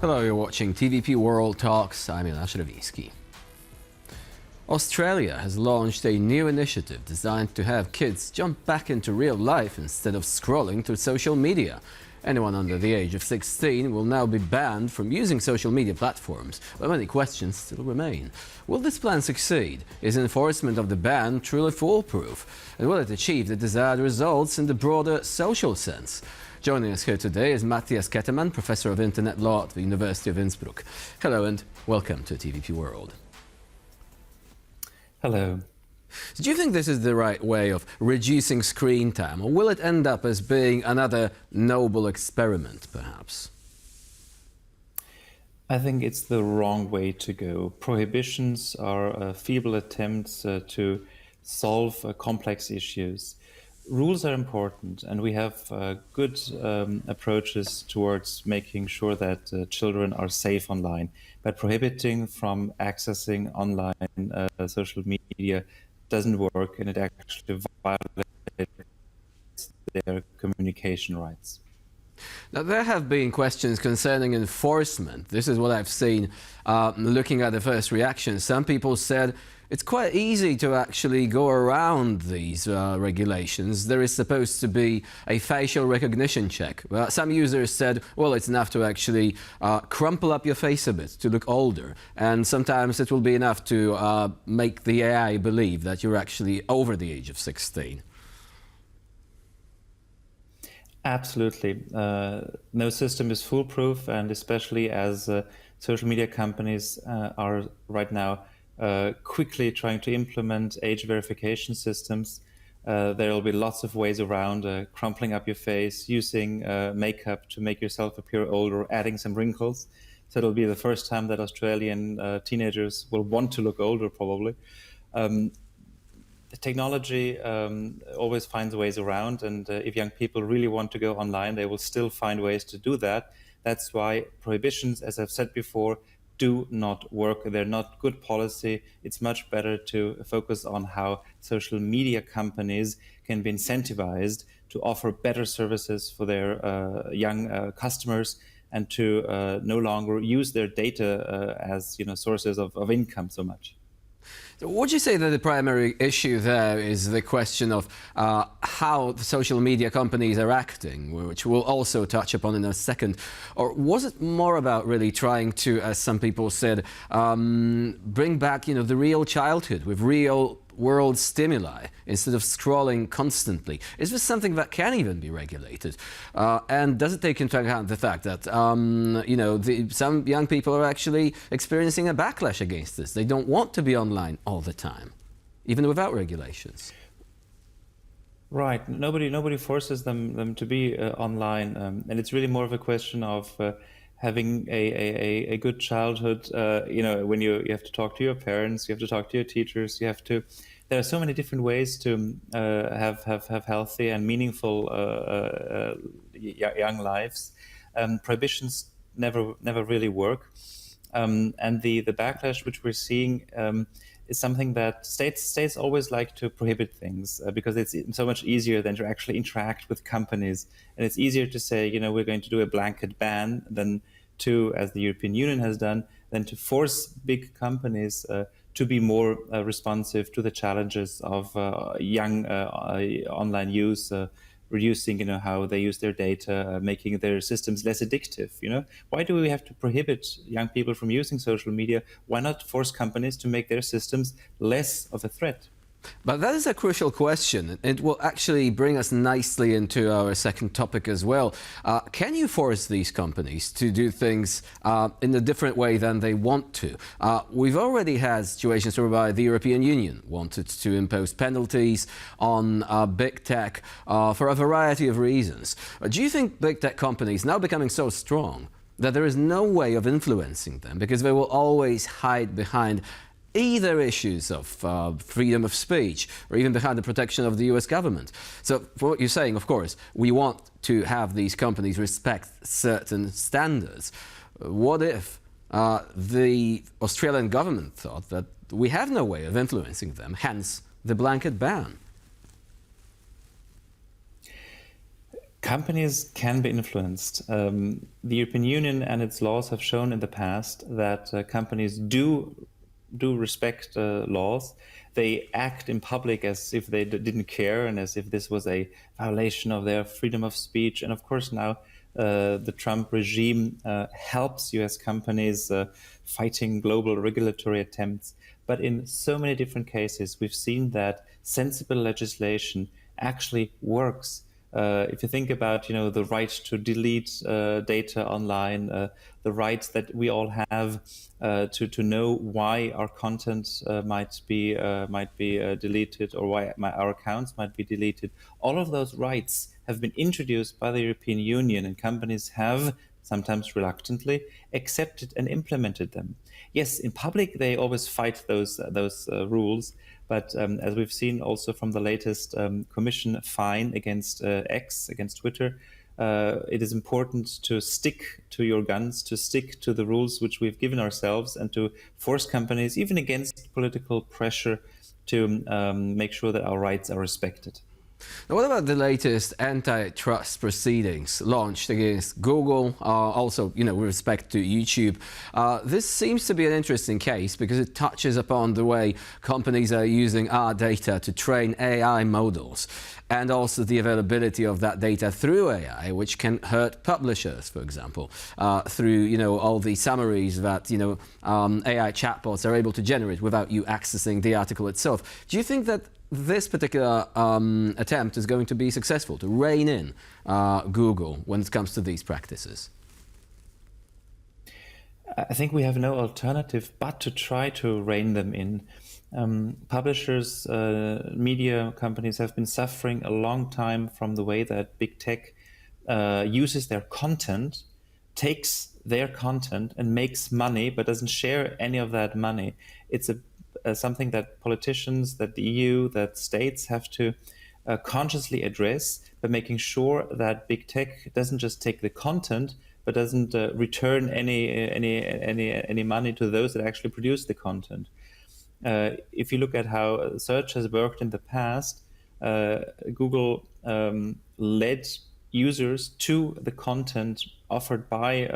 Hello, you're watching TVP World Talks. I'm Jan Śrowiński. Australia has launched a new initiative designed to have kids jump back into real life instead of scrolling through social media. Anyone under the age of 16 will now be banned from using social media platforms, but many questions still remain. Will this plan succeed? Is enforcement of the ban truly foolproof? And will it achieve the desired results in the broader social sense? Joining us here today is Matthias Kettemann, Professor of Internet Law at the University of Innsbruck. Hello and welcome to TVP World. Hello. So do you think this is the right way of reducing screen time, or will it end up as being another noble experiment, perhaps? I think it's the wrong way to go. Prohibitions are feeble attempts to solve complex issues. Rules are important, and we have good approaches towards making sure that children are safe online. But prohibiting from accessing online social media doesn't work, and it actually violates their communication rights. Now, there have been questions concerning enforcement. This is what I've seen looking at the first reactions. Some people said it's quite easy to actually go around these regulations. There is supposed to be a facial recognition check. Some users said, well, it's enough to actually crumple up your face a bit to look older. And sometimes it will be enough to make the AI believe that you're actually over the age of 16. Absolutely. No system is foolproof, and especially as social media companies are right now quickly trying to implement age verification systems. There will be lots of ways around crumpling up your face, using makeup to make yourself appear older, adding some wrinkles. So it'll be the first time that Australian teenagers will want to look older, probably. The technology always finds ways around, and if young people really want to go online, they will still find ways to do that. That's why prohibitions, as I've said before, do not work. They're not good policy. It's much better to focus on how social media companies can be incentivized to offer better services for their young customers, and to no longer use their data as sources of income so much. So would you say that the primary issue there is the question of how the social media companies are acting, which we'll also touch upon in a second? Or was it more about really trying to, as some people said, bring back the real childhood with real world stimuli instead of scrolling constantly? Is this something that can even be regulated? And does it take into account the fact that some young people are actually experiencing a backlash against this? They don't want to be online all the time, even without regulations. Right. Nobody forces them to be online, and it's really more of a question of having a good childhood. When you have to talk to your parents, you have to talk to your teachers, there are so many different ways to have healthy and meaningful young lives. Prohibitions never really work, and the backlash which we're seeing is something that states always like to prohibit things because it's so much easier than to actually interact with companies. And it's easier to say, we're going to do a blanket ban than to, as the European Union has done, than to force big companies to be more responsive to the challenges of young online use, reducing, how they use their data, making their systems less addictive. Why do we have to prohibit young people from using social media? Why not force companies to make their systems less of a threat? But that is a crucial question. It will actually bring us nicely into our second topic as well. Can you force these companies to do things in a different way than they want to? We've already had situations whereby the European Union wanted to impose penalties on big tech for a variety of reasons. Do you think big tech companies now becoming so strong that there is no way of influencing them because they will always hide behind either issues of freedom of speech or even behind the protection of the US government? So for what you're saying, of course, we want to have these companies respect certain standards. What if the Australian government thought that we have no way of influencing them, hence the blanket ban? Companies can be influenced. The European Union and its laws have shown in the past that companies do respect laws. They act in public as if they didn't care and as if this was a violation of their freedom of speech. And of course, now the Trump regime helps US companies fighting global regulatory attempts. But in so many different cases, we've seen that sensible legislation actually works. If you think about, the right to delete data online, the rights that we all have to know why our content might be deleted, or why our accounts might be deleted, all of those rights have been introduced by the European Union, and companies have, sometimes reluctantly, accepted and implemented them. Yes, in public they always fight those rules. But as we've seen also from the latest Commission fine against X, against Twitter, it is important to stick to your guns, to stick to the rules which we've given ourselves, and to force companies, even against political pressure, to make sure that our rights are respected. Now, what about the latest antitrust proceedings launched against Google, also, with respect to YouTube? This seems to be an interesting case because it touches upon the way companies are using our data to train AI models, and also the availability of that data through AI, which can hurt publishers, for example, through, all the summaries that, AI chatbots are able to generate without you accessing the article itself. Do you think that this particular attempt is going to be successful to rein in Google when it comes to these practices? I think we have no alternative but to try to rein them in. Publishers, media companies have been suffering a long time from the way that big tech uses their content, takes their content and makes money, but doesn't share any of that money. It's something that politicians, that the EU, that states have to consciously address by making sure that big tech doesn't just take the content, but doesn't return any money to those that actually produce the content. If you look at how search has worked in the past, Google led users to the content offered by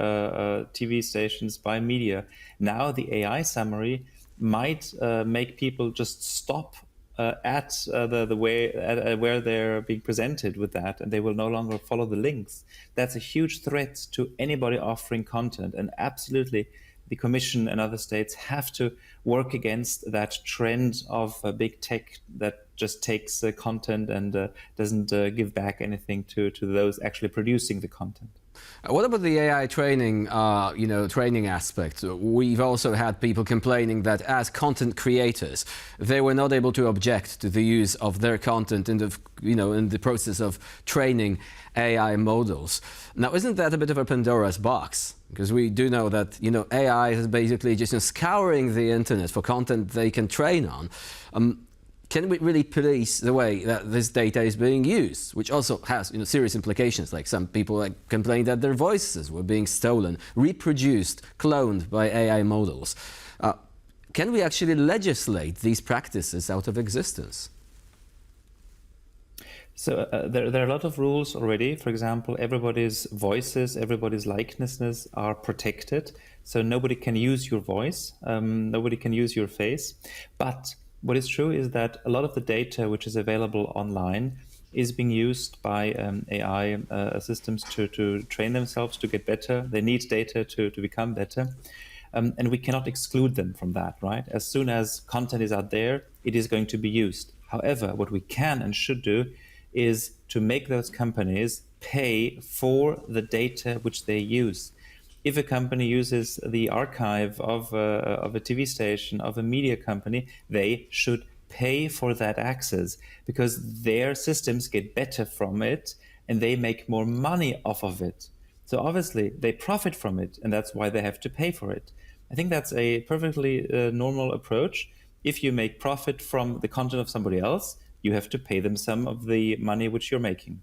TV stations, by media. Now the AI summary might make people just stop at where they're being presented with that, and they will no longer follow the links. That's a huge threat to anybody offering content, and absolutely the Commission and other states have to work against that trend of big tech that just takes content and doesn't give back anything to those actually producing the content. What about the AI training, training aspect? We've also had people complaining that as content creators, they were not able to object to the use of their content in the process of training AI models. Now, isn't that a bit of a Pandora's box? Because we do know that, AI is basically just scouring the internet for content they can train on. Can we really police the way that this data is being used, which also has serious implications? Like some people complain that their voices were being stolen, reproduced, cloned by AI models. Can we actually legislate these practices out of existence? So there are a lot of rules already. For example, everybody's voices, everybody's likenesses are protected. So nobody can use your voice, nobody can use your face. But what is true is that a lot of the data which is available online is being used by AI systems to train themselves to get better. They need data to become better. And we cannot exclude them from that, right? As soon as content is out there, it is going to be used. However, what we can and should do is to make those companies pay for the data which they use. If a company uses the archive of a TV station, of a media company, they should pay for that access because their systems get better from it and they make more money off of it. So obviously they profit from it, and that's why they have to pay for it. I think that's a perfectly normal approach. If you make profit from the content of somebody else, you have to pay them some of the money which you're making.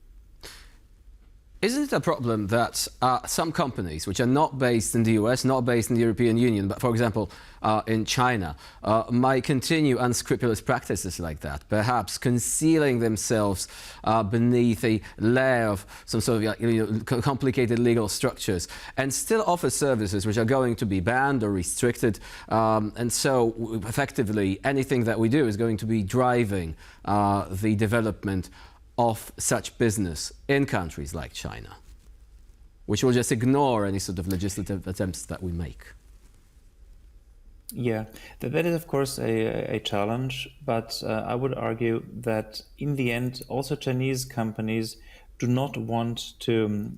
Isn't it a problem that some companies, which are not based in the US, not based in the European Union, but for example in China, might continue unscrupulous practices like that, perhaps concealing themselves beneath a layer of some sort of complicated legal structures, and still offer services which are going to be banned or restricted, and so effectively anything that we do is going to be driving the development of such business in countries like China, which will just ignore any sort of legislative attempts that we make. Yeah, that is of course a challenge, but I would argue that in the end, also Chinese companies do not want to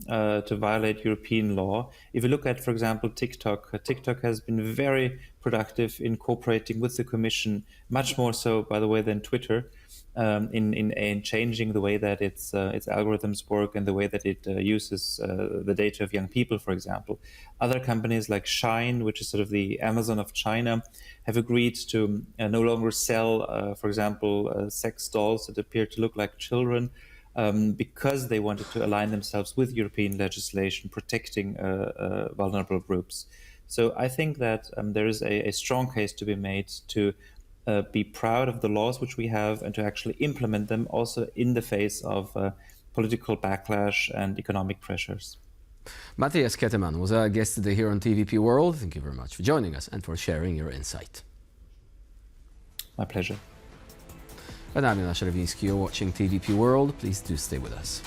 violate European law. If you look at, for example, TikTok has been very productive in cooperating with the Commission, much more so, by the way, than Twitter. In changing the way that its algorithms work and the way that it uses the data of young people, for example. Other companies like Shine, which is sort of the Amazon of China, have agreed to no longer sell, for example, sex dolls that appear to look like children, because they wanted to align themselves with European legislation protecting vulnerable groups. So I think that there is a strong case to be made to be proud of the laws which we have and to actually implement them also in the face of political backlash and economic pressures. Matthias Kettemann was our guest today here on TVP World. Thank you very much for joining us and for sharing your insight. My pleasure. And I'm Jonasz Rewiński. You're watching TVP World. Please do stay with us.